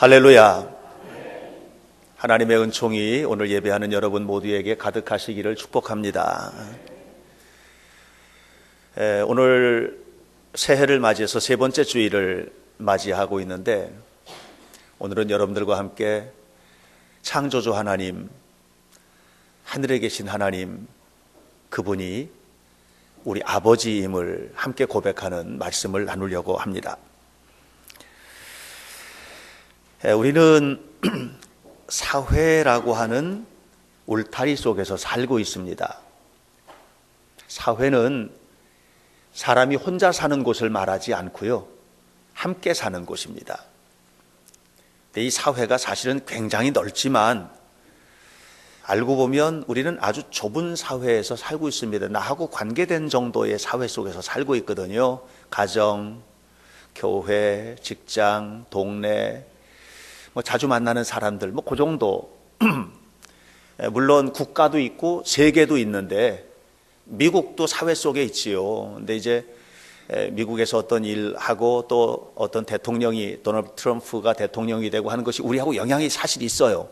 할렐루야. 하나님의 은총이 오늘 예배하는 여러분 모두에게 가득하시기를 축복합니다. 오늘 새해를 맞이해서 세 번째 주일을 맞이하고 있는데, 오늘은 여러분들과 함께 창조주 하나님, 하늘에 계신 하나님, 그분이 우리 아버지임을 함께 고백하는 말씀을 나누려고 합니다. 우리는 사회라고 하는 울타리 속에서 살고 있습니다. 사회는 사람이 혼자 사는 곳을 말하지 않고요, 함께 사는 곳입니다. 이 사회가 사실은 굉장히 넓지만 알고 보면 우리는 아주 좁은 사회에서 살고 있습니다. 나하고 관계된 정도의 사회 속에서 살고 있거든요. 가정, 교회, 직장, 동네, 자주 만나는 사람들, 그 정도. 물론 국가도 있고 세계도 있는데, 미국도 사회 속에 있지요. 근데 이제 미국에서 어떤 일하고 또 어떤 대통령이, 도널드 트럼프가 대통령이 되고 하는 것이 우리하고 영향이 사실 있어요.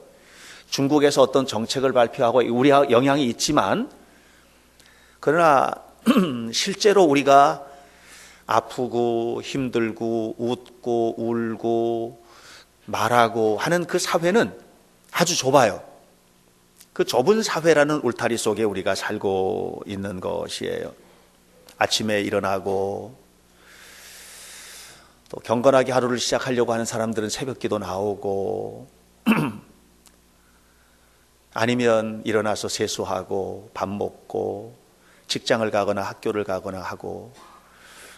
중국에서 어떤 정책을 발표하고 우리하고 영향이 있지만, 그러나 실제로 우리가 아프고 힘들고 웃고 울고 말하고 하는 그 사회는 아주 좁아요. 그 좁은 사회라는 울타리 속에 우리가 살고 있는 것이에요. 아침에 일어나고 또 경건하게 하루를 시작하려고 하는 사람들은 새벽기도 나오고 아니면 일어나서 세수하고 밥 먹고 직장을 가거나 학교를 가거나 하고,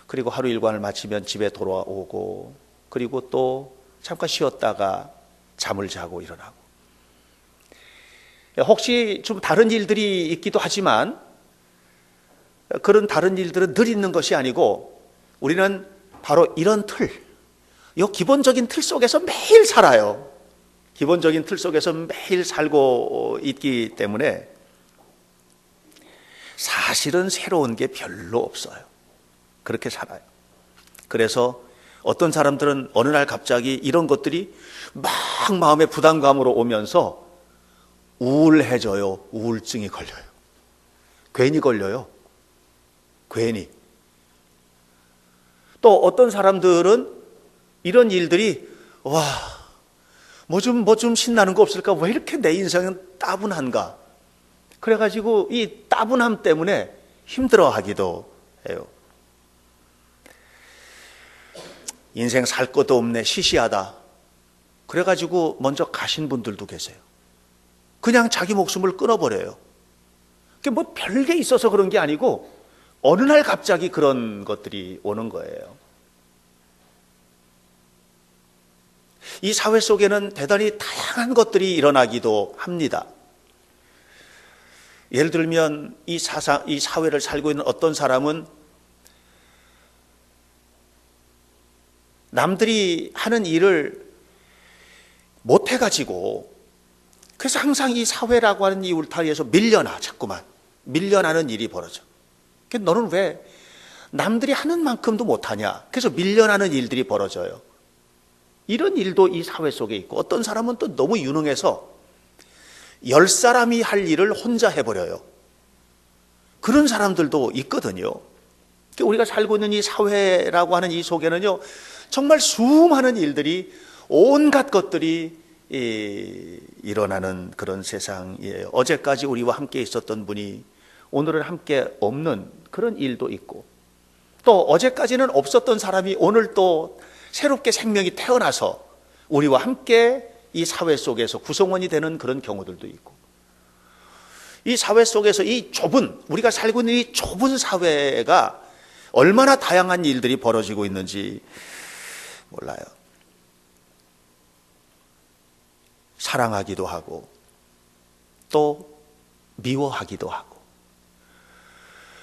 그리고 하루 일과를 마치면 집에 돌아오고, 그리고 또 잠깐 쉬었다가 잠을 자고 일어나고. 혹시 좀 다른 일들이 있기도 하지만 그런 다른 일들은 늘 있는 것이 아니고, 우리는 바로 이런 틀, 이 기본적인 틀 속에서 매일 살아요. 기본적인 틀 속에서 매일 살고 있기 때문에 사실은 새로운 게 별로 없어요. 그렇게 살아요. 그래서 어떤 사람들은 어느 날 갑자기 이런 것들이 막 마음의 부담감으로 오면서 우울해져요. 우울증이 걸려요. 괜히 걸려요. 괜히. 또 어떤 사람들은 이런 일들이 뭐 좀 신나는 거 없을까? 왜 이렇게 내 인생은 따분한가? 그래가지고 이 따분함 때문에 힘들어하기도 해요. 인생 살 것도 없네, 시시하다. 그래가지고 먼저 가신 분들도 계세요. 그냥 자기 목숨을 끊어버려요. 그게 뭐 별게 있어서 그런 게 아니고 어느 날 갑자기 그런 것들이 오는 거예요. 이 사회 속에는 대단히 다양한 것들이 일어나기도 합니다. 예를 들면 이 사회를 살고 있는 어떤 사람은 남들이 하는 일을 못해가지고, 그래서 항상 이 사회라고 하는 이 울타리에서 밀려나, 자꾸만 밀려나는 일이 벌어져. 너는 왜 남들이 하는 만큼도 못하냐? 그래서 밀려나는 일들이 벌어져요. 이런 일도 이 사회 속에 있고, 어떤 사람은 또 너무 유능해서 10사람이 할 일을 혼자 해버려요. 그런 사람들도 있거든요. 우리가 살고 있는 이 사회라고 하는 이 속에는요, 정말 수많은 일들이, 온갖 것들이 일어나는 그런 세상이에요. 어제까지 우리와 함께 있었던 분이 오늘은 함께 없는 그런 일도 있고, 또 어제까지는 없었던 사람이 오늘 또 새롭게 생명이 태어나서 우리와 함께 이 사회 속에서 구성원이 되는 그런 경우들도 있고, 이 사회 속에서 이 좁은, 우리가 살고 있는 이 좁은 사회가 얼마나 다양한 일들이 벌어지고 있는지 몰라요. 사랑하기도 하고 또 미워하기도 하고,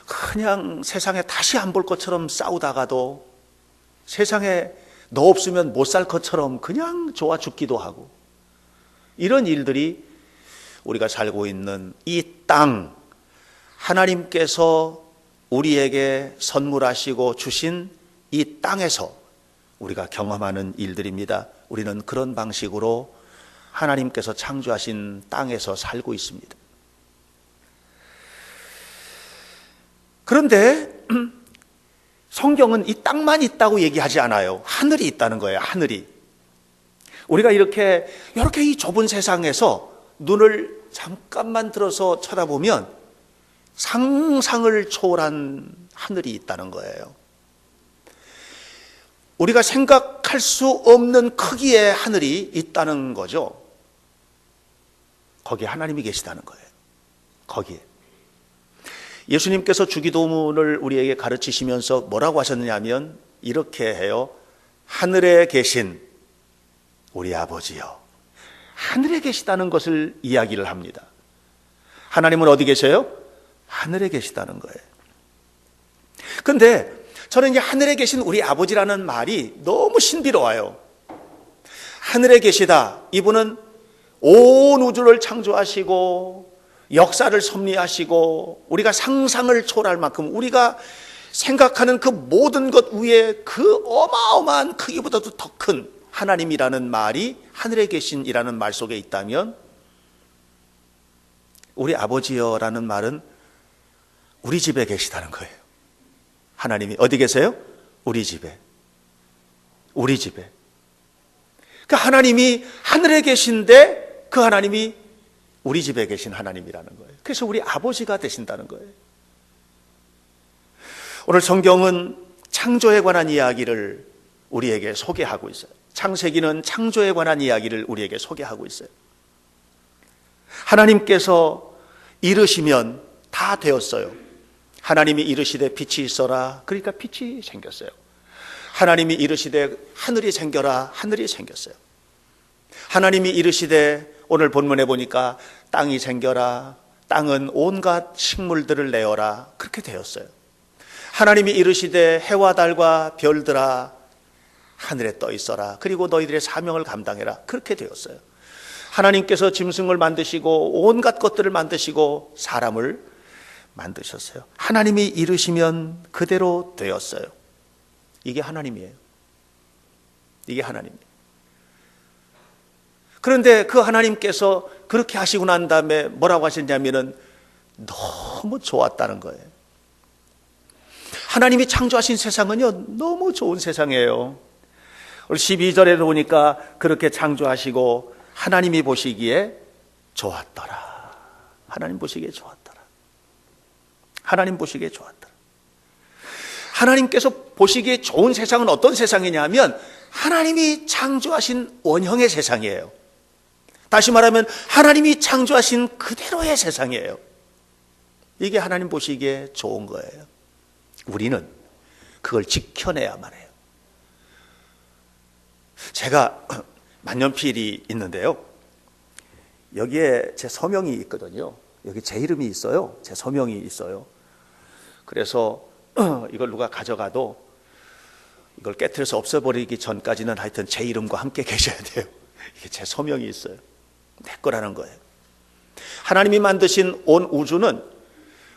그냥 세상에 다시 안 볼 것처럼 싸우다가도 세상에 너 없으면 못 살 것처럼 그냥 좋아 죽기도 하고, 이런 일들이 우리가 살고 있는 이 땅, 하나님께서 우리에게 선물하시고 주신 이 땅에서 우리가 경험하는 일들입니다. 우리는 그런 방식으로 하나님께서 창조하신 땅에서 살고 있습니다. 그런데 성경은 이 땅만 있다고 얘기하지 않아요. 하늘이 있다는 거예요. 하늘이. 우리가 이렇게 이 좁은 세상에서 눈을 잠깐만 들어서 쳐다보면 상상을 초월한 하늘이 있다는 거예요. 우리가 생각할 수 없는 크기의 하늘이 있다는 거죠. 거기에 하나님이 계시다는 거예요. 거기에. 예수님께서 주기도문을 우리에게 가르치시면서 뭐라고 하셨느냐면 이렇게 해요. 하늘에 계신 우리 아버지요. 하늘에 계시다는 것을 이야기를 합니다. 하나님은 어디 계세요? 하늘에 계시다는 거예요. 그런데 저는 이 하늘에 계신 우리 아버지라는 말이 너무 신비로워요. 하늘에 계시다. 이분은 온 우주를 창조하시고 역사를 섭리하시고 우리가 상상을 초월할 만큼 우리가 생각하는 그 모든 것 위에 그 어마어마한 크기보다도 더 큰 하나님이라는 말이 하늘에 계신이라는 말 속에 있다면, 우리 아버지여라는 말은 우리 집에 계시다는 거예요. 하나님이 어디 계세요? 우리 집에. 우리 집에. 그 하나님이 하늘에 계신데 그 하나님이 우리 집에 계신 하나님이라는 거예요. 그래서 우리 아버지가 되신다는 거예요. 오늘 성경은 창조에 관한 이야기를 우리에게 소개하고 있어요. 창세기는 창조에 관한 이야기를 우리에게 소개하고 있어요. 하나님께서 이르시면 다 되었어요. 하나님이 이르시되 빛이 있어라. 그러니까 빛이 생겼어요. 하나님이 이르시되 하늘이 생겨라. 하늘이 생겼어요. 하나님이 이르시되 오늘 본문에 보니까 땅이 생겨라. 땅은 온갖 식물들을 내어라. 그렇게 되었어요. 하나님이 이르시되 해와 달과 별들아 하늘에 떠 있어라. 그리고 너희들의 사명을 감당해라. 그렇게 되었어요. 하나님께서 짐승을 만드시고 온갖 것들을 만드시고 사람을 만드셨어요. 하나님이 이르시면 그대로 되었어요. 이게 하나님이에요. 이게 하나님이에요. 그런데 그 하나님께서 그렇게 하시고 난 다음에 뭐라고 하셨냐면은 너무 좋았다는 거예요. 하나님이 창조하신 세상은요, 너무 좋은 세상이에요. 우리 12절에 보니까 그렇게 창조하시고 하나님이 보시기에 좋았더라. 하나님 보시기에 좋았더라. 하나님 보시기에 좋았더라. 하나님께서 보시기에 좋은 세상은 어떤 세상이냐면 하나님이 창조하신 원형의 세상이에요. 다시 말하면 하나님이 창조하신 그대로의 세상이에요. 이게 하나님 보시기에 좋은 거예요. 우리는 그걸 지켜내야만 해요. 제가 만년필이 있는데요, 여기에 제 서명이 있거든요. 여기 제 이름이 있어요. 제 서명이 있어요. 그래서 이걸 누가 가져가도 이걸 깨트려서 없애버리기 전까지는 하여튼 제 이름과 함께 계셔야 돼요. 이게 제 서명이 있어요. 내 거라는 거예요. 하나님이 만드신 온 우주는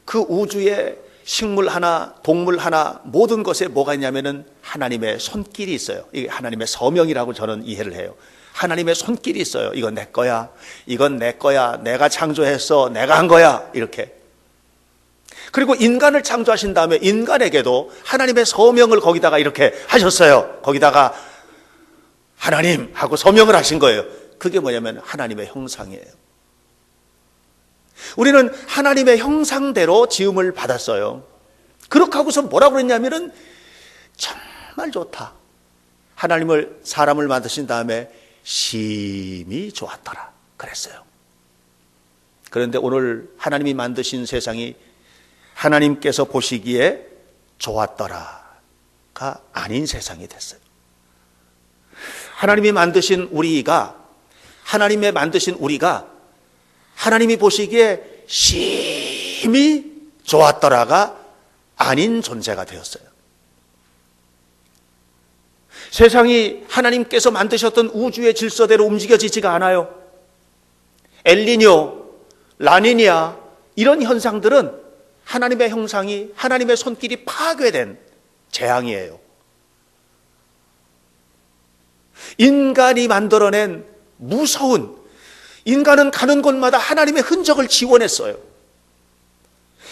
그 우주에 식물 하나, 동물 하나, 모든 것에 뭐가 있냐면은 하나님의 손길이 있어요. 이게 하나님의 서명이라고 저는 이해를 해요. 하나님의 손길이 있어요. 이건 내 거야. 이건 내 거야. 내가 창조했어. 내가 한 거야. 이렇게. 그리고 인간을 창조하신 다음에 인간에게도 하나님의 서명을 거기다가 이렇게 하셨어요. 거기다가 하나님 하고 서명을 하신 거예요. 그게 뭐냐면 하나님의 형상이에요. 우리는 하나님의 형상대로 지음을 받았어요. 그렇게 하고서 뭐라고 그랬냐면은 정말 좋다. 하나님을, 사람을 만드신 다음에 심히 좋았더라. 그랬어요. 그런데 오늘 하나님이 만드신 세상이 하나님께서 보시기에 좋았더라가 아닌 세상이 됐어요. 하나님이 만드신 우리가, 하나님의 만드신 우리가 하나님이 보시기에 심히 좋았더라가 아닌 존재가 되었어요. 세상이 하나님께서 만드셨던 우주의 질서대로 움직여지지가 않아요. 엘니뇨, 라니냐 이런 현상들은 하나님의 형상이, 하나님의 손길이 파괴된 재앙이에요. 인간이 만들어낸 무서운, 인간은 가는 곳마다 하나님의 흔적을 지워냈어요.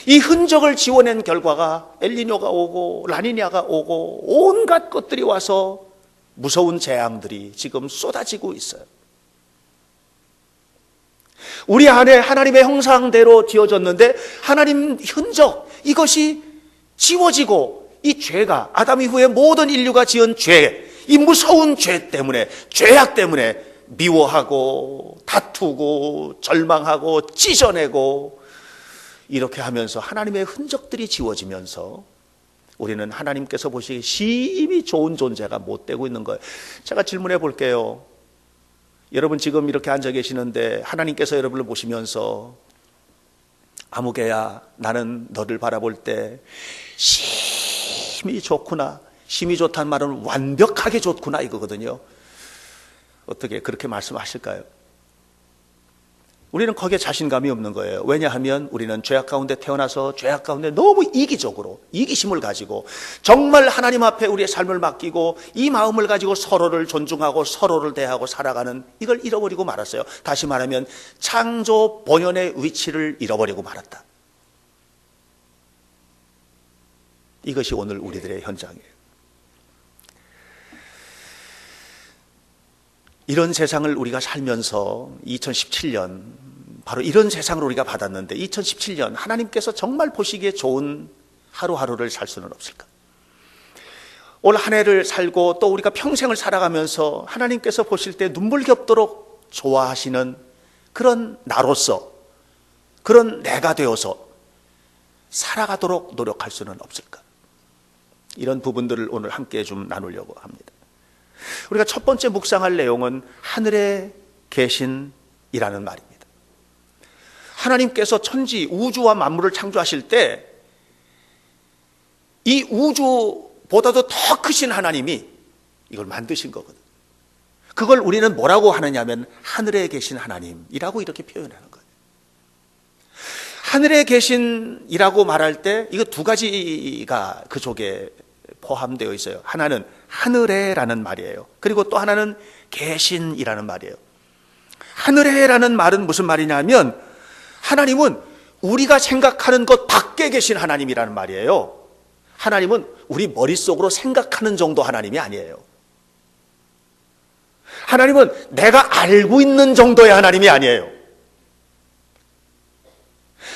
이 흔적을 지워낸 결과가 엘니뇨가 오고 라니냐가 오고 온갖 것들이 와서 무서운 재앙들이 지금 쏟아지고 있어요. 우리 안에 하나님의 형상대로 지어졌는데 하나님 흔적, 이것이 지워지고 이 죄가, 아담 이후에 모든 인류가 지은 죄, 이 무서운 죄 때문에, 죄악 때문에 미워하고 다투고 절망하고 찢어내고 이렇게 하면서 하나님의 흔적들이 지워지면서 우리는 하나님께서 보시기에 심히 좋은 존재가 못 되고 있는 거예요. 제가 질문해 볼게요. 여러분 지금 이렇게 앉아 계시는데 하나님께서 여러분을 보시면서 아무개야, 나는 너를 바라볼 때 심히 좋구나, 심히 좋다는 말은 완벽하게 좋구나 이거거든요. 어떻게 그렇게 말씀하실까요? 우리는 거기에 자신감이 없는 거예요. 왜냐하면 우리는 죄악 가운데 태어나서 죄악 가운데 너무 이기적으로, 이기심을 가지고 정말 하나님 앞에 우리의 삶을 맡기고 이 마음을 가지고 서로를 존중하고 서로를 대하고 살아가는 이걸 잃어버리고 말았어요. 다시 말하면 창조 본연의 위치를 잃어버리고 말았다. 이것이 오늘 우리들의 현장이에요. 이런 세상을 우리가 살면서 2017년 바로 이런 세상을 우리가 받았는데 2017년 하나님께서 정말 보시기에 좋은 하루하루를 살 수는 없을까? 올 한 해를 살고 또 우리가 평생을 살아가면서 하나님께서 보실 때 눈물겹도록 좋아하시는 그런 나로서, 그런 내가 되어서 살아가도록 노력할 수는 없을까? 이런 부분들을 오늘 함께 좀 나누려고 합니다. 우리가 첫 번째 묵상할 내용은 하늘에 계신이라는 말입니다. 하나님께서 천지, 우주와 만물을 창조하실 때 이 우주보다도 더 크신 하나님이 이걸 만드신 거거든. 그걸 우리는 뭐라고 하느냐면 하늘에 계신 하나님이라고 이렇게 표현하는 거예요. 하늘에 계신이라고 말할 때 이거 두 가지가 그 속에 포함되어 있어요. 하나는 하늘에라는 말이에요. 그리고 또 하나는 계신이라는 말이에요. 하늘에라는 말은 무슨 말이냐면 하나님은 우리가 생각하는 것 밖에 계신 하나님이라는 말이에요. 하나님은 우리 머릿속으로 생각하는 정도 하나님이 아니에요. 하나님은 내가 알고 있는 정도의 하나님이 아니에요.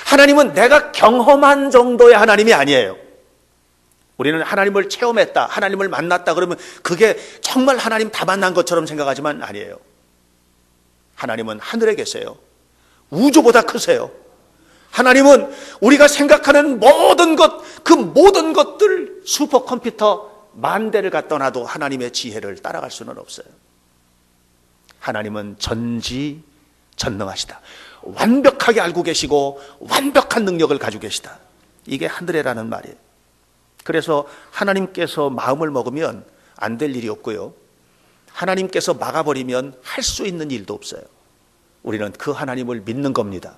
하나님은 내가 경험한 정도의 하나님이 아니에요. 우리는 하나님을 체험했다, 하나님을 만났다 그러면 그게 정말 하나님 다 만난 것처럼 생각하지만 아니에요. 하나님은 하늘에 계세요. 우주보다 크세요. 하나님은 우리가 생각하는 모든 것, 그 모든 것들 슈퍼컴퓨터 만 대를 갖다 놔도 하나님의 지혜를 따라갈 수는 없어요. 하나님은 전지전능하시다. 완벽하게 알고 계시고 완벽한 능력을 가지고 계시다. 이게 하늘에라는 말이에요. 그래서 하나님께서 마음을 먹으면 안 될 일이 없고요. 하나님께서 막아버리면 할 수 있는 일도 없어요. 우리는 그 하나님을 믿는 겁니다.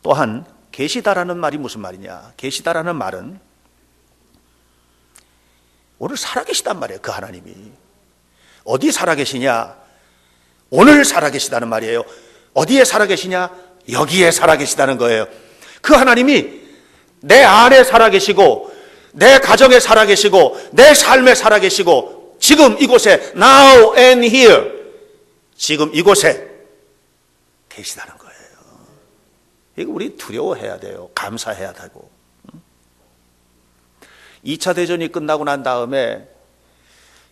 또한 계시다라는 말이 무슨 말이냐? 계시다라는 말은 오늘 살아계시단 말이에요. 그 하나님이 어디 살아계시냐? 오늘 살아계시다는 말이에요. 어디에 살아계시냐? 여기에 살아계시다는 거예요. 그 하나님이 내 안에 살아계시고 내 가정에 살아계시고 내 삶에 살아계시고 지금 이곳에 now and here 지금 이곳에 계시다는 거예요. 이거 우리 두려워해야 돼요. 감사해야 되고. 2차 대전이 끝나고 난 다음에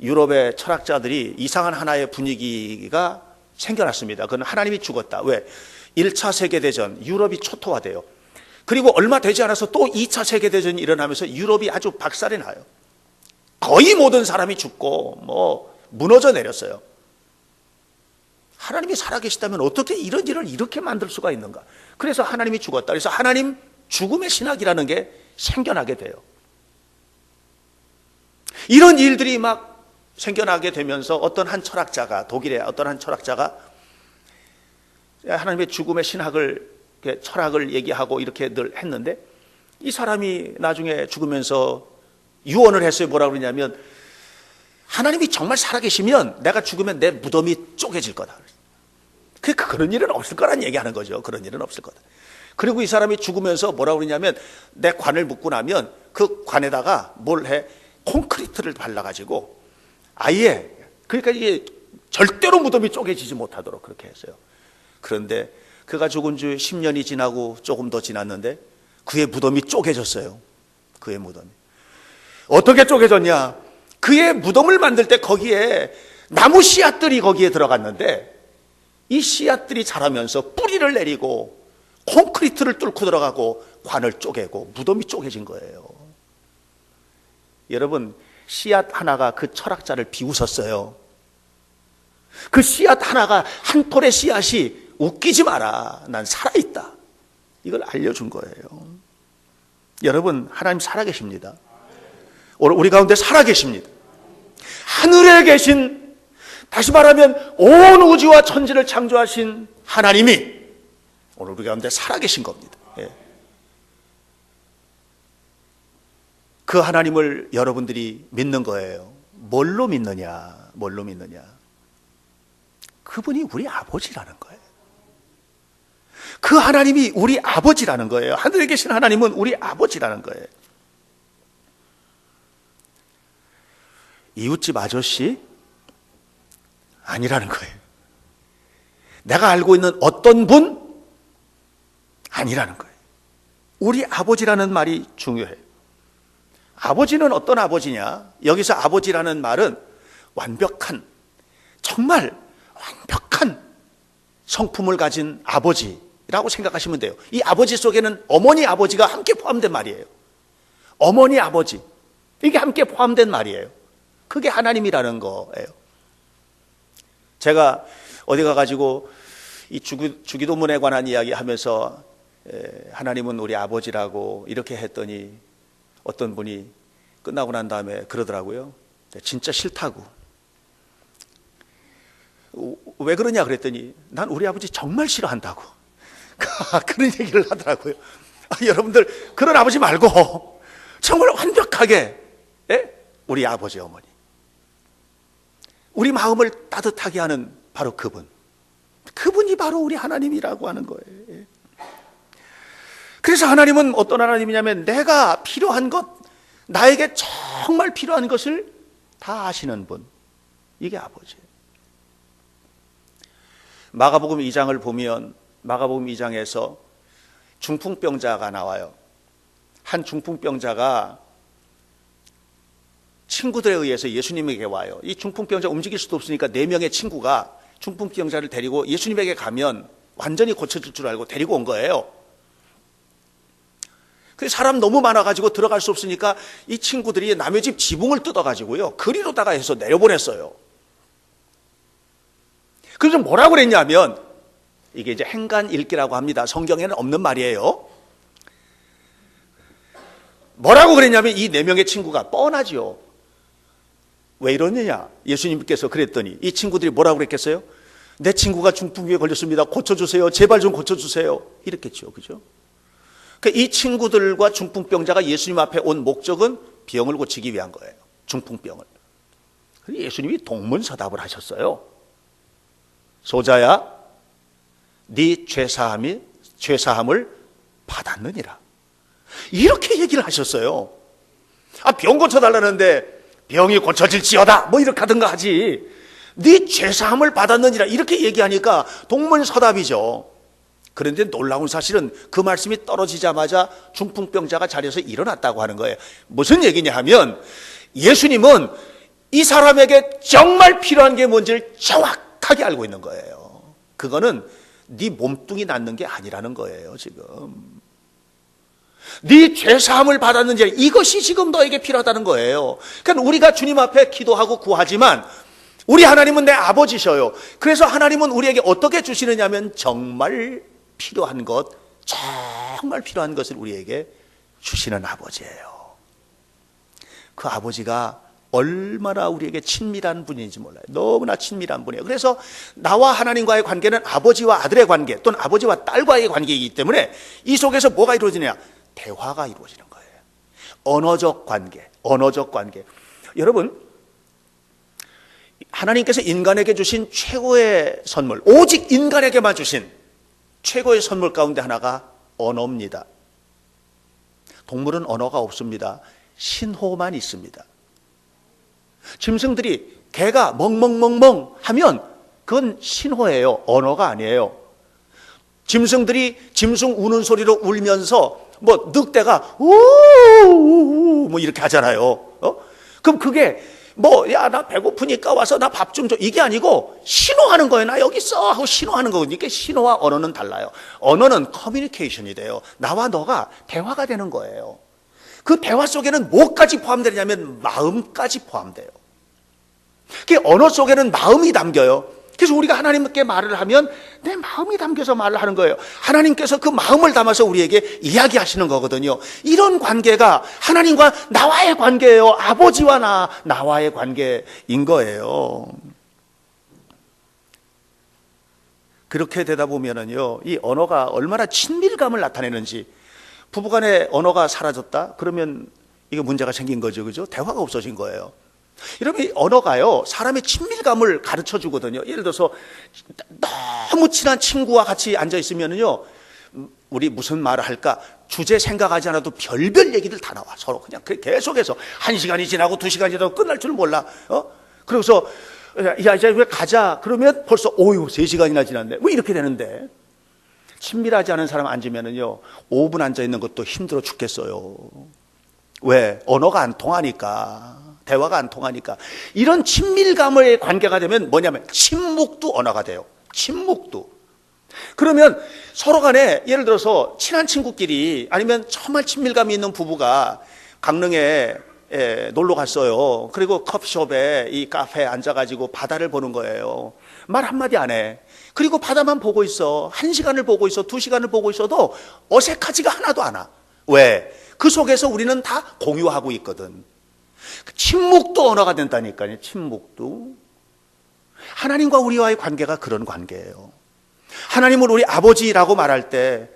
유럽의 철학자들이 이상한 하나의 분위기가 생겨났습니다. 그건 하나님이 죽었다. 왜? 1차 세계대전, 유럽이 초토화돼요. 그리고 얼마 되지 않아서 또 2차 세계대전이 일어나면서 유럽이 아주 박살이 나요. 거의 모든 사람이 죽고 무너져 내렸어요. 하나님이 살아계시다면 어떻게 이런 일을 이렇게 만들 수가 있는가? 그래서 하나님이 죽었다. 그래서 하나님 죽음의 신학이라는 게 생겨나게 돼요. 이런 일들이 막 생겨나게 되면서 어떤 한 철학자가, 독일의 어떤 한 철학자가 하나님의 죽음의 신학을, 철학을 얘기하고 이렇게 늘 했는데 이 사람이 나중에 죽으면서 유언을 했어요. 뭐라고 그러냐면 하나님이 정말 살아계시면 내가 죽으면 내 무덤이 쪼개질 거다. 그런 일은 없을 거란 얘기하는 거죠. 그런 일은 없을 거다. 그리고 이 사람이 죽으면서 뭐라고 그러냐면 내 관을 묻고 나면 그 관에다가 뭘 해? 콘크리트를 발라가지고 아예 그러니까 이게 절대로 무덤이 쪼개지지 못하도록 그렇게 했어요. 그런데 그가 죽은 지 10년이 지나고 조금 더 지났는데 그의 무덤이 쪼개졌어요. 그의 무덤이. 어떻게 쪼개졌냐? 그의 무덤을 만들 때 거기에 나무 씨앗들이 거기에 들어갔는데 이 씨앗들이 자라면서 뿌리를 내리고 콘크리트를 뚫고 들어가고 관을 쪼개고 무덤이 쪼개진 거예요. 여러분, 씨앗 하나가 그 철학자를 비웃었어요. 그 씨앗 하나가, 한 톨의 씨앗이 웃기지 마라, 난 살아있다, 이걸 알려준 거예요. 여러분, 하나님 살아계십니다. 우리 가운데 살아계십니다. 하늘에 계신, 다시 말하면 온 우주와 천지를 창조하신 하나님이 오늘 우리 가운데 살아계신 겁니다. 예. 그 하나님을 여러분들이 믿는 거예요. 뭘로 믿느냐? 뭘로 믿느냐? 그분이 우리 아버지라는 거예요. 그 하나님이 우리 아버지라는 거예요. 하늘에 계신 하나님은 우리 아버지라는 거예요. 이웃집 아저씨? 아니라는 거예요. 내가 알고 있는 어떤 분? 아니라는 거예요. 우리 아버지라는 말이 중요해요. 아버지는 어떤 아버지냐? 여기서 아버지라는 말은 완벽한, 정말 완벽한 성품을 가진 아버지라고 생각하시면 돼요. 이 아버지 속에는 어머니 아버지가 함께 포함된 말이에요. 어머니 아버지, 이게 함께 포함된 말이에요. 그게 하나님이라는 거예요. 제가 어디 가가지고 이 주기도문에 관한 이야기 하면서 하나님은 우리 아버지라고 이렇게 했더니 어떤 분이 끝나고 난 다음에 그러더라고요. 진짜 싫다고. 왜 그러냐 그랬더니 난 우리 아버지 정말 싫어한다고. 그런 얘기를 하더라고요. 여러분들 그런 아버지 말고 정말 완벽하게, 우리 아버지 어머니, 우리 마음을 따뜻하게 하는 바로 그분이 바로 우리 하나님이라고 하는 거예요. 그래서 하나님은 어떤 하나님이냐면 내가 필요한 것, 나에게 정말 필요한 것을 다 아시는 분, 이게 아버지예요. 마가복음 2장을 보면 마가복음 2장에서 중풍병자가 나와요. 한 중풍병자가 친구들에 의해서 예수님에게 와요. 이 중풍병자 움직일 수도 없으니까 4명의 친구가 중풍병자를 데리고 예수님에게 가면 완전히 고쳐질 줄 알고 데리고 온 거예요. 그 사람 너무 많아가지고 들어갈 수 없으니까 이 친구들이 남의 집 지붕을 뜯어가지고요, 그리로다가 해서 내려보냈어요. 그래서 뭐라고 그랬냐면, 이게 이제 행간일기라고 합니다. 성경에는 없는 말이에요. 뭐라고 그랬냐면 이 4명의 친구가 뻔하죠. 왜 이러느냐? 예수님께서 그랬더니 이 친구들이 뭐라고 그랬겠어요? 내 친구가 중풍에 걸렸습니다. 고쳐주세요. 제발 좀 고쳐주세요. 이랬겠죠. 그죠? 그러니까 이 친구들과 중풍병자가 예수님 앞에 온 목적은 병을 고치기 위한 거예요. 중풍병을. 그래서 예수님이 동문서답을 하셨어요. 소자야, 네 죄사함을 받았느니라. 이렇게 얘기를 하셨어요. 병 고쳐달라는데 병이 고쳐질지어다 뭐 이렇게 하든가 하지, 네 죄사함을 받았느니라 이렇게 얘기하니까 동문서답이죠. 그런데 놀라운 사실은 그 말씀이 떨어지자마자 중풍병자가 자리에서 일어났다고 하는 거예요. 무슨 얘기냐 하면 예수님은 이 사람에게 정말 필요한 게 뭔지를 정확하게 알고 있는 거예요. 그거는 네 몸뚱이 낫는 게 아니라는 거예요. 지금 네 죄사함을 받았는지, 이것이 지금 너에게 필요하다는 거예요. 그러니까 우리가 주님 앞에 기도하고 구하지만 우리 하나님은 내 아버지셔요. 그래서 하나님은 우리에게 어떻게 주시느냐면 정말 필요한 것, 정말 필요한 것을 우리에게 주시는 아버지예요. 그 아버지가 얼마나 우리에게 친밀한 분인지 몰라요. 너무나 친밀한 분이에요. 그래서 나와 하나님과의 관계는 아버지와 아들의 관계 또는 아버지와 딸과의 관계이기 때문에 이 속에서 뭐가 이루어지냐? 대화가 이루어지는 거예요. 언어적 관계. 여러분, 하나님께서 인간에게 주신 최고의 선물, 오직 인간에게만 주신 최고의 선물 가운데 하나가 언어입니다. 동물은 언어가 없습니다. 신호만 있습니다. 짐승들이 개가 멍멍멍멍 하면 그건 신호예요. 언어가 아니에요. 짐승들이 짐승 우는 소리로 울면서 뭐 늑대가 우우우 뭐 이렇게 하잖아요. 그럼 그게 뭐 야 나 배고프니까 와서 나 밥 좀 줘 이게 아니고 신호하는 거예요. 나 여기 있어 하고 신호하는 거거든요. 이게 신호와 언어는 달라요. 언어는 커뮤니케이션이 돼요. 나와 너가 대화가 되는 거예요. 그 대화 속에는 뭐까지 포함되냐면 마음까지 포함돼요. 그 언어 속에는 마음이 담겨요. 그래서 우리가 하나님께 말을 하면 내 마음이 담겨서 말을 하는 거예요. 하나님께서 그 마음을 담아서 우리에게 이야기하시는 거거든요. 이런 관계가 하나님과 나와의 관계예요. 아버지와 나와의 관계인 거예요. 그렇게 되다 보면은요, 이 언어가 얼마나 친밀감을 나타내는지. 부부간의 언어가 사라졌다? 그러면 이게 문제가 생긴 거죠. 그죠? 대화가 없어진 거예요. 여러분, 이 언어가요, 사람의 친밀감을 가르쳐 주거든요. 예를 들어서, 너무 친한 친구와 같이 앉아 있으면요, 우리 무슨 말을 할까? 주제 생각하지 않아도 별별 얘기들 다 나와. 서로 그냥 계속해서 1시간이 지나고 2시간이 지나고 끝날 줄 몰라. 그래서, 야, 이제 왜 가자? 그러면 벌써, 3시간이나 지났네. 뭐 이렇게 되는데. 친밀하지 않은 사람 앉으면은요, 5분 앉아 있는 것도 힘들어 죽겠어요. 왜? 언어가 안 통하니까. 대화가 안 통하니까. 이런 친밀감의 관계가 되면 뭐냐면 침묵도 언어가 돼요. 침묵도. 그러면 서로 간에 예를 들어서 친한 친구끼리 아니면 정말 친밀감이 있는 부부가 강릉에 놀러 갔어요. 그리고 커피숍에 이 카페에 앉아가지고 바다를 보는 거예요. 말 한마디 안 해. 그리고 바다만 보고 있어. 1시간을 보고 있어. 2시간을 보고 있어도 어색하지가 하나도 않아. 왜? 그 속에서 우리는 다 공유하고 있거든. 침묵도 언어가 된다니까요. 침묵도. 하나님과 우리와의 관계가 그런 관계예요. 하나님을 우리 아버지라고 말할 때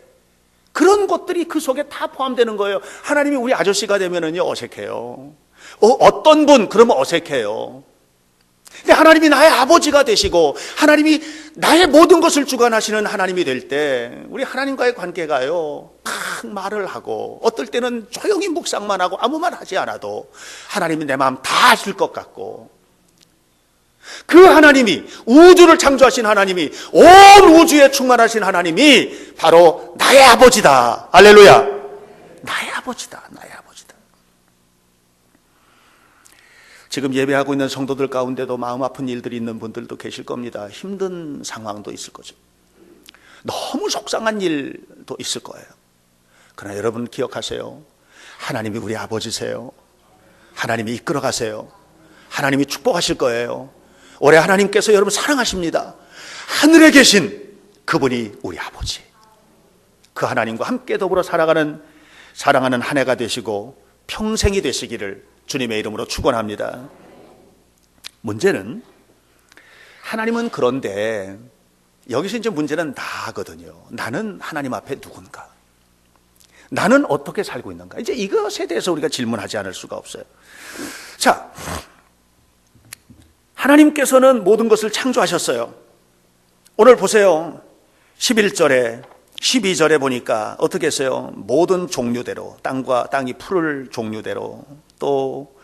그런 것들이 그 속에 다 포함되는 거예요. 하나님이 우리 아저씨가 되면은요, 어색해요. 어떤 분 그러면 어색해요. 근데 하나님이 나의 아버지가 되시고 하나님이 나의 모든 것을 주관하시는 하나님이 될 때 우리 하나님과의 관계가요, 막 말을 하고 어떨 때는 조용히 묵상만 하고 아무 말 하지 않아도 하나님이 내 마음 다 아실 것 같고, 그 하나님이, 우주를 창조하신 하나님이, 온 우주에 충만하신 하나님이 바로 나의 아버지다. 할렐루야. 나의 아버지다. 나의 아버지다. 지금 예배하고 있는 성도들 가운데도 마음 아픈 일들이 있는 분들도 계실 겁니다. 힘든 상황도 있을 거죠. 너무 속상한 일도 있을 거예요. 그러나 여러분 기억하세요. 하나님이 우리 아버지세요. 하나님이 이끌어 가세요. 하나님이 축복하실 거예요. 올해 하나님께서 여러분 사랑하십니다. 하늘에 계신 그분이 우리 아버지. 그 하나님과 함께 더불어 살아가는 사랑하는 한 해가 되시고 평생이 되시기를 주님의 이름으로 축원합니다. 문제는, 하나님은 그런데 여기서 이제 문제는 나거든요. 나는 하나님 앞에 누군가? 나는 어떻게 살고 있는가? 이제 이것에 대해서 우리가 질문하지 않을 수가 없어요. 자, 하나님께서는 모든 것을 창조하셨어요. 오늘 보세요. 11절에 12절에 보니까 어떻게 했어요? 모든 종류대로, 땅이 푸를 종류대로, 또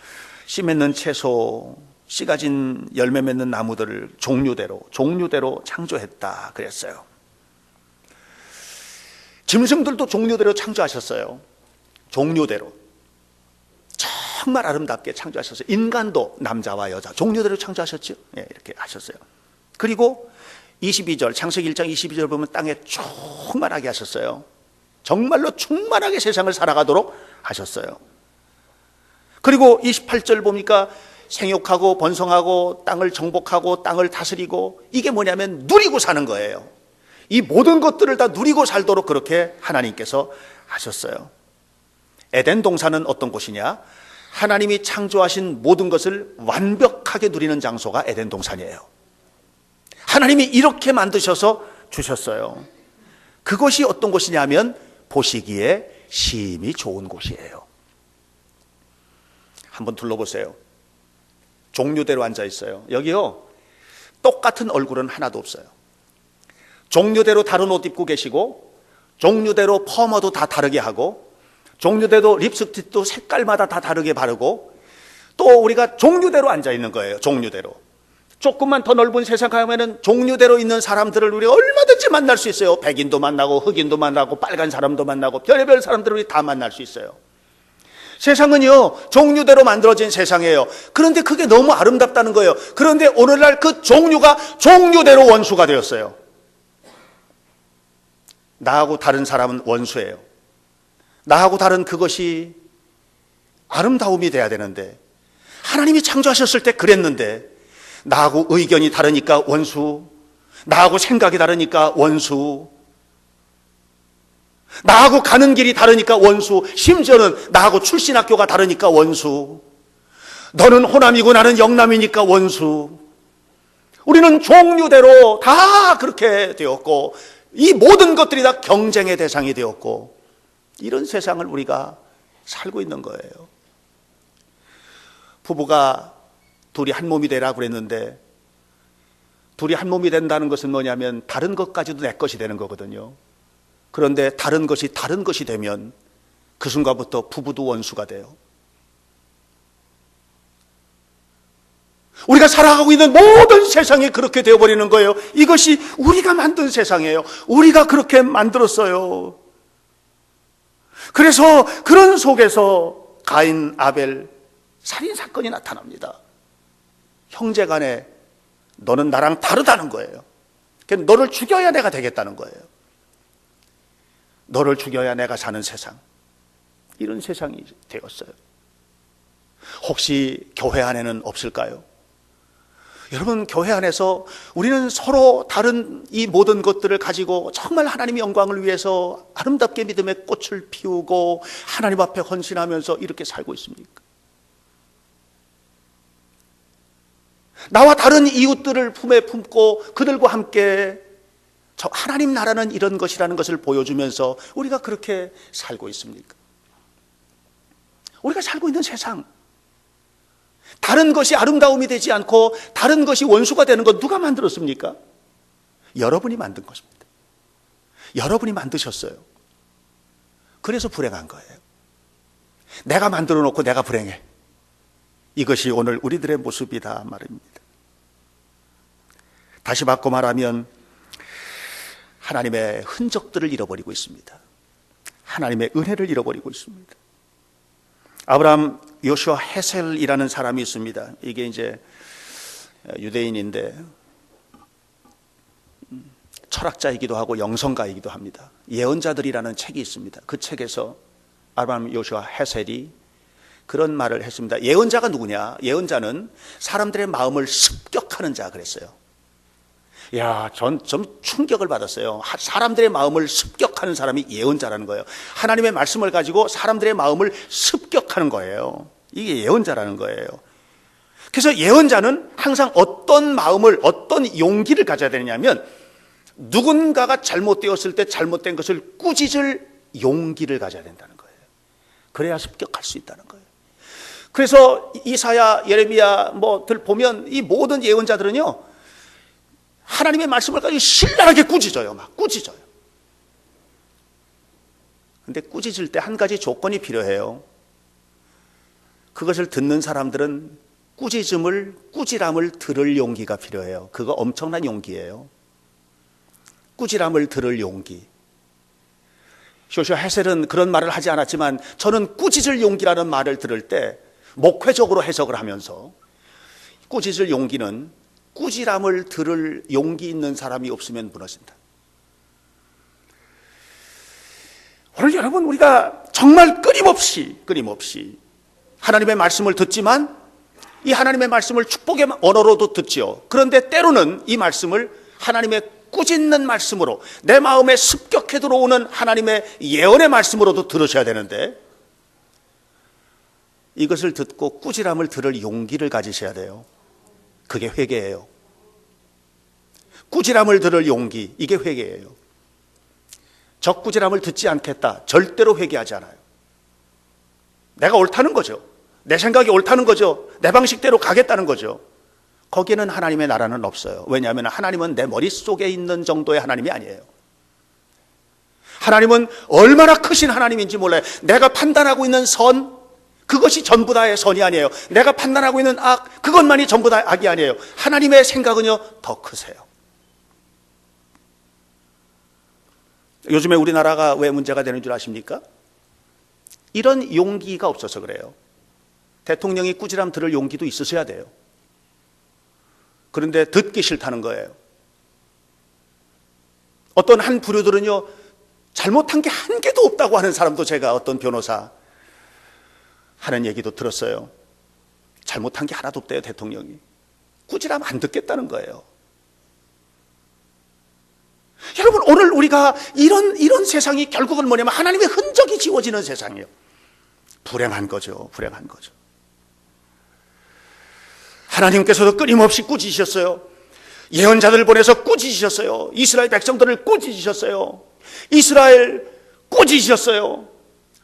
씨 맺는 채소, 씨 가진 열매 맺는 나무들을 종류대로 창조했다 그랬어요. 짐승들도 종류대로 창조하셨어요. 종류대로. 정말 아름답게 창조하셨어요. 인간도 남자와 여자 종류대로 창조하셨죠. 예, 이렇게 하셨어요. 그리고 22절, 창세기 1장 22절 보면 땅에 충만하게 하셨어요. 정말로 충만하게 세상을 살아가도록 하셨어요. 그리고 28절 보니까 생육하고 번성하고 땅을 정복하고 땅을 다스리고, 이게 뭐냐면 누리고 사는 거예요. 이 모든 것들을 다 누리고 살도록 그렇게 하나님께서 하셨어요. 에덴 동산은 어떤 곳이냐? 하나님이 창조하신 모든 것을 완벽하게 누리는 장소가 에덴 동산이에요. 하나님이 이렇게 만드셔서 주셨어요. 그것이 어떤 곳이냐면 보시기에 심히 좋은 곳이에요. 한번 둘러보세요. 종류대로 앉아 있어요. 여기요, 똑같은 얼굴은 하나도 없어요. 종류대로 다른 옷 입고 계시고, 종류대로 펌어도 다 다르게 하고, 종류대로 립스틱도 색깔마다 다 다르게 바르고, 또 우리가 종류대로 앉아 있는 거예요. 종류대로. 조금만 더 넓은 세상 가면은 종류대로 있는 사람들을 우리 얼마든지 만날 수 있어요. 백인도 만나고 흑인도 만나고 빨간 사람도 만나고 별의별 사람들을 우리 다 만날 수 있어요. 세상은요, 종류대로 만들어진 세상이에요. 그런데 그게 너무 아름답다는 거예요. 그런데 오늘날 그 종류가 종류대로 원수가 되었어요. 나하고 다른 사람은 원수예요. 나하고 다른 그것이 아름다움이 돼야 되는데, 하나님이 창조하셨을 때 그랬는데, 나하고 의견이 다르니까 원수, 나하고 생각이 다르니까 원수, 나하고 가는 길이 다르니까 원수, 심지어는 나하고 출신 학교가 다르니까 원수, 너는 호남이고 나는 영남이니까 원수. 우리는 종류대로 다 그렇게 되었고, 이 모든 것들이 다 경쟁의 대상이 되었고, 이런 세상을 우리가 살고 있는 거예요. 부부가 둘이 한 몸이 되라 그랬는데, 둘이 한 몸이 된다는 것은 뭐냐면 다른 것까지도 내 것이 되는 거거든요. 그런데 다른 것이 되면 그 순간부터 부부도 원수가 돼요. 우리가 살아가고 있는 모든 세상이 그렇게 되어버리는 거예요. 이것이 우리가 만든 세상이에요. 우리가 그렇게 만들었어요. 그래서 그런 속에서 가인, 아벨 살인사건이 나타납니다. 형제 간에 너는 나랑 다르다는 거예요. 그러니까 너를 죽여야 내가 되겠다는 거예요. 너를 죽여야 내가 사는 세상, 이런 세상이 되었어요. 혹시 교회 안에는 없을까요? 여러분, 교회 안에서 우리는 서로 다른 이 모든 것들을 가지고 정말 하나님의 영광을 위해서 아름답게 믿음의 꽃을 피우고 하나님 앞에 헌신하면서 이렇게 살고 있습니까? 나와 다른 이웃들을 품에 품고 그들과 함께 저 하나님 나라는 이런 것이라는 것을 보여주면서 우리가 그렇게 살고 있습니까? 우리가 살고 있는 세상, 다른 것이 아름다움이 되지 않고 다른 것이 원수가 되는 것 누가 만들었습니까? 여러분이 만든 것입니다. 여러분이 만드셨어요. 그래서 불행한 거예요. 내가 만들어 놓고 내가 불행해. 이것이 오늘 우리들의 모습이다 말입니다. 다시 바꿔 말하면 하나님의 흔적들을 잃어버리고 있습니다. 하나님의 은혜를 잃어버리고 있습니다. 아브라함 요슈아 헤셀이라는 사람이 있습니다. 이게 이제 유대인인데 철학자이기도 하고 영성가이기도 합니다. 예언자들이라는 책이 있습니다. 그 책에서 아브라함 요슈아 헤셀이 그런 말을 했습니다. 예언자가 누구냐? 예언자는 사람들의 마음을 습격하는 자 그랬어요. 야, 전 좀 충격을 받았어요. 사람들의 마음을 습격하는 사람이 예언자라는 거예요. 하나님의 말씀을 가지고 사람들의 마음을 습격하는 거예요. 이게 예언자라는 거예요. 그래서 예언자는 항상 어떤 마음을, 어떤 용기를 가져야 되냐면 누군가가 잘못되었을 때 잘못된 것을 꾸짖을 용기를 가져야 된다는 거예요. 그래야 습격할 수 있다는 거예요. 그래서 이사야, 예레미야 뭐들 보면 이 모든 예언자들은요, 하나님의 말씀을 가지고 신랄하게 꾸짖어요. 막 꾸짖어요. 근데 꾸짖을 때 한 가지 조건이 필요해요. 그것을 듣는 사람들은 꾸지람을 들을 용기가 필요해요. 그거 엄청난 용기예요. 꾸지람을 들을 용기. 요슈아 헤셀은 그런 말을 하지 않았지만 저는 꾸짖을 용기라는 말을 들을 때 목회적으로 해석을 하면서 꾸짖을 용기는 꾸지람을 들을 용기 있는 사람이 없으면 무너진다. 오늘 여러분, 우리가 정말 끊임없이 하나님의 말씀을 듣지만 이 하나님의 말씀을 축복의 언어로도 듣지요. 그런데 때로는 이 말씀을 하나님의 꾸짖는 말씀으로, 내 마음에 습격해 들어오는 하나님의 예언의 말씀으로도 들으셔야 되는데, 이것을 듣고 꾸지람을 들을 용기를 가지셔야 돼요. 그게 회개예요. 꾸지람을 들을 용기, 이게 회개예요. 적 꾸지람을 듣지 않겠다, 절대로 회개하지 않아요. 내가 옳다는 거죠. 내 생각이 옳다는 거죠. 내 방식대로 가겠다는 거죠. 거기에는 하나님의 나라는 없어요. 왜냐하면 하나님은 내 머릿속에 있는 정도의 하나님이 아니에요. 하나님은 얼마나 크신 하나님인지 몰라요. 내가 판단하고 있는 선, 그것이 전부 다의 선이 아니에요. 내가 판단하고 있는 악, 그것만이 전부 다 악이 아니에요. 하나님의 생각은요, 더 크세요. 요즘에 우리나라가 왜 문제가 되는 줄 아십니까? 이런 용기가 없어서 그래요. 대통령이 꾸지람 들을 용기도 있으셔야 돼요. 그런데 듣기 싫다는 거예요. 어떤 한 부류들은요, 잘못한 게 한 개도 없다고 하는 사람도 제가 어떤 변호사 하는 얘기도 들었어요. 잘못한 게 하나도 없대요, 대통령이. 꾸지람 안 듣겠다는 거예요. 여러분, 오늘 우리가 이런 세상이 결국은 뭐냐면 하나님의 흔적이 지워지는 세상이에요. 불행한 거죠. 불행한 거죠. 하나님께서도 끊임없이 꾸짖으셨어요. 예언자들 보내서 꾸짖으셨어요. 이스라엘 백성들을 꾸짖으셨어요. 이스라엘 꾸짖으셨어요.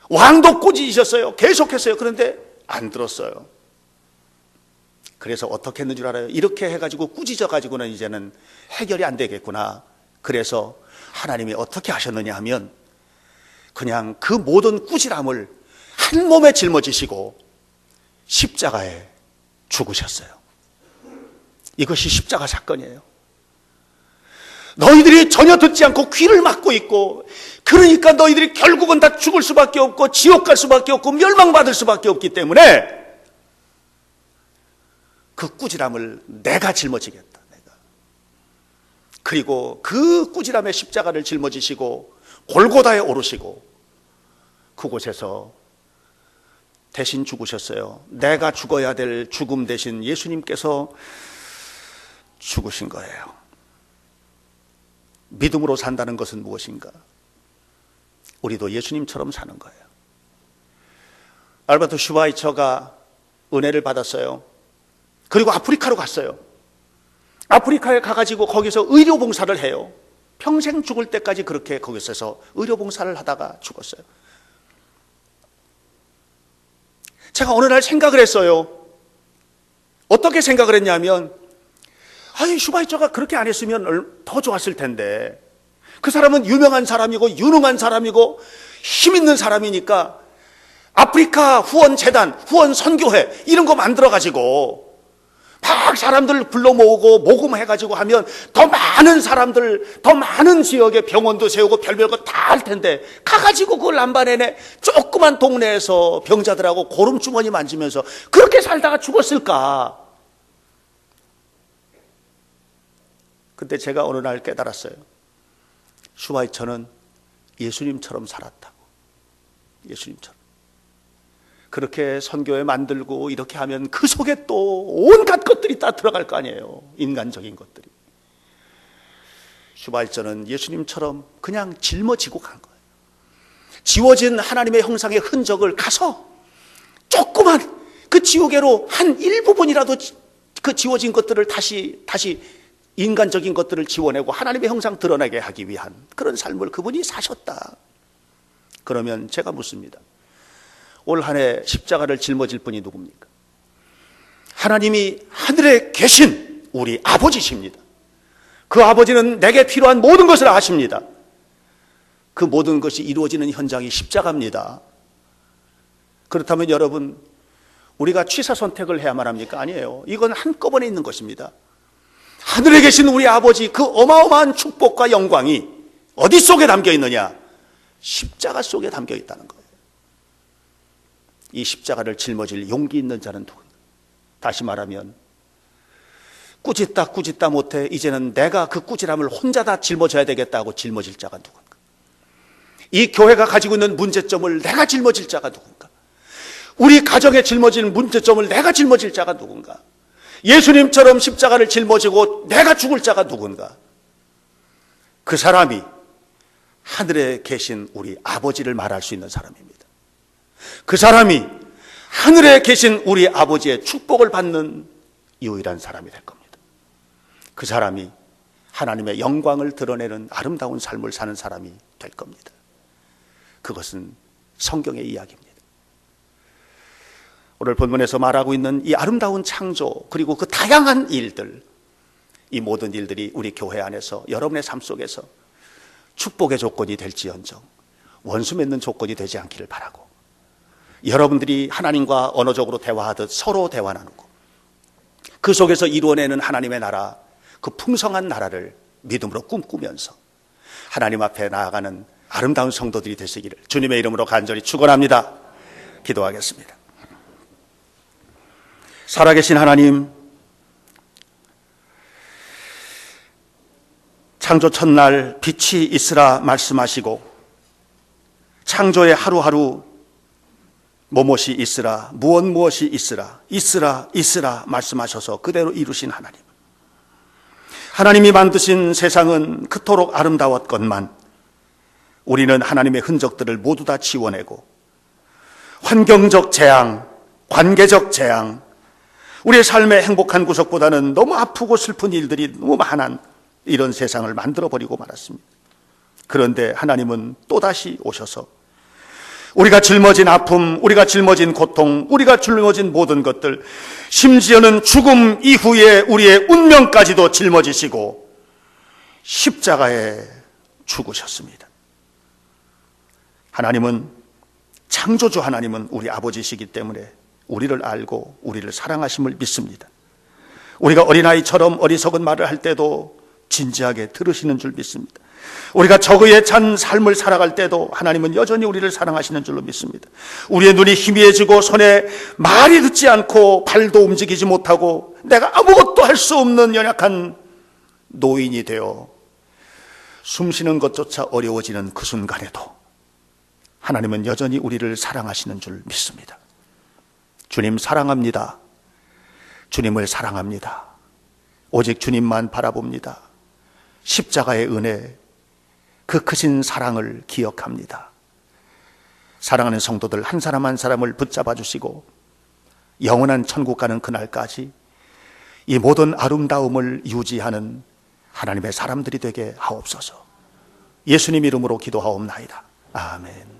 왕도 꾸짖으셨어요. 계속했어요. 그런데 안 들었어요. 그래서 어떻게 했는 줄 알아요? 이렇게 해가지고 꾸짖어가지고는 이제는 해결이 안 되겠구나. 그래서 하나님이 어떻게 하셨느냐 하면 그냥 그 모든 꾸지람을 한 몸에 짊어지시고 십자가에 죽으셨어요. 이것이 십자가 사건이에요. 너희들이 전혀 듣지 않고 귀를 막고 있고, 그러니까 너희들이 결국은 다 죽을 수밖에 없고 지옥 갈 수밖에 없고 멸망받을 수밖에 없기 때문에 그 꾸지람을 내가 짊어지겠다. 내가. 그리고 그 꾸지람의 십자가를 짊어지시고 골고다에 오르시고 그곳에서 대신 죽으셨어요. 내가 죽어야 될 죽음 대신 예수님께서 죽으신 거예요. 믿음으로 산다는 것은 무엇인가? 우리도 예수님처럼 사는 거예요. 알버트 슈바이처가 은혜를 받았어요. 그리고 아프리카로 갔어요. 아프리카에 가가지고 거기서 의료봉사를 해요. 평생 죽을 때까지 그렇게 거기서 의료봉사를 하다가 죽었어요. 제가 어느 날 생각을 했어요. 어떻게 생각을 했냐면, 아니, 슈바이처가 그렇게 안 했으면 더 좋았을 텐데, 그 사람은 유명한 사람이고 유능한 사람이고 힘 있는 사람이니까 아프리카 후원재단, 후원선교회 이런 거 만들어가지고 막 사람들 불러 모으고 모금해가지고 하면 더 많은 사람들, 더 많은 지역에 병원도 세우고 별별 거 다 할 텐데, 가가지고 그걸 남반에네 조그만 동네에서 병자들하고 고름주머니 만지면서 그렇게 살다가 죽었을까? 근데 제가 어느 날 깨달았어요. 슈바이처는 예수님처럼 살았다고. 예수님처럼. 그렇게 선교회 만들고 이렇게 하면 그 속에 또 온갖 것들이 다 들어갈 거 아니에요. 인간적인 것들이. 슈바이처는 예수님처럼 그냥 짊어지고 간 거예요. 지워진 하나님의 형상의 흔적을 가서 조그만 그 지우개로 한 일부분이라도 그 지워진 것들을 다시 인간적인 것들을 지워내고 하나님의 형상 드러나게 하기 위한 그런 삶을 그분이 사셨다. 그러면 제가 묻습니다. 올 한 해 십자가를 짊어질 분이 누굽니까? 하나님이 하늘에 계신 우리 아버지십니다. 그 아버지는 내게 필요한 모든 것을 아십니다. 그 모든 것이 이루어지는 현장이 십자가입니다. 그렇다면 여러분, 우리가 취사 선택을 해야만 합니까? 아니에요. 이건 한꺼번에 있는 것입니다. 하늘에 계신 우리 아버지 그 어마어마한 축복과 영광이 어디 속에 담겨 있느냐? 십자가 속에 담겨 있다는 거예요. 이 십자가를 짊어질 용기 있는 자는 누구냐? 다시 말하면 꾸짖다 못해 이제는 내가 그 꾸지람을 혼자 다 짊어져야 되겠다고 짊어질 자가 누군가? 이 교회가 가지고 있는 문제점을 내가 짊어질 자가 누군가? 우리 가정에 짊어질 문제점을 내가 짊어질 자가 누군가? 예수님처럼 십자가를 짊어지고 내가 죽을 자가 누군가? 그 사람이 하늘에 계신 우리 아버지를 말할 수 있는 사람입니다. 그 사람이 하늘에 계신 우리 아버지의 축복을 받는 유일한 사람이 될 겁니다. 그 사람이 하나님의 영광을 드러내는 아름다운 삶을 사는 사람이 될 겁니다. 그것은 성경의 이야기입니다. 오늘 본문에서 말하고 있는 이 아름다운 창조, 그리고 그 다양한 일들, 이 모든 일들이 우리 교회 안에서 여러분의 삶 속에서 축복의 조건이 될지언정 원수 맺는 조건이 되지 않기를 바라고, 여러분들이 하나님과 언어적으로 대화하듯 서로 대화 나누고 그 속에서 이루어내는 하나님의 나라, 그 풍성한 나라를 믿음으로 꿈꾸면서 하나님 앞에 나아가는 아름다운 성도들이 되시기를 주님의 이름으로 간절히 축원합니다. 기도하겠습니다. 살아계신 하나님, 창조 첫날 빛이 있으라 말씀하시고 창조의 하루하루 무엇이 있으라, 무엇이 있으라, 있으라 말씀하셔서 그대로 이루신 하나님, 하나님이 만드신 세상은 그토록 아름다웠건만 우리는 하나님의 흔적들을 모두 다 지워내고 환경적 재앙, 관계적 재앙, 우리의 삶의 행복한 구석보다는 너무 아프고 슬픈 일들이 너무 많은 이런 세상을 만들어버리고 말았습니다. 그런데 하나님은 또다시 오셔서 우리가 짊어진 아픔, 우리가 짊어진 고통, 우리가 짊어진 모든 것들, 심지어는 죽음 이후에 우리의 운명까지도 짊어지시고 십자가에 죽으셨습니다. 하나님은, 창조주 하나님은 우리 아버지시기 때문에 우리를 알고 우리를 사랑하심을 믿습니다. 우리가 어린아이처럼 어리석은 말을 할 때도 진지하게 들으시는 줄 믿습니다. 우리가 적의에 찬 삶을 살아갈 때도 하나님은 여전히 우리를 사랑하시는 줄로 믿습니다. 우리의 눈이 희미해지고 손에 말이 듣지 않고 발도 움직이지 못하고 내가 아무것도 할 수 없는 연약한 노인이 되어 숨쉬는 것조차 어려워지는 그 순간에도 하나님은 여전히 우리를 사랑하시는 줄 믿습니다. 주님 사랑합니다. 주님을 사랑합니다. 오직 주님만 바라봅니다. 십자가의 은혜, 그 크신 사랑을 기억합니다. 사랑하는 성도들 한 사람 한 사람을 붙잡아 주시고 영원한 천국 가는 그날까지 이 모든 아름다움을 유지하는 하나님의 사람들이 되게 하옵소서. 예수님 이름으로 기도하옵나이다. 아멘.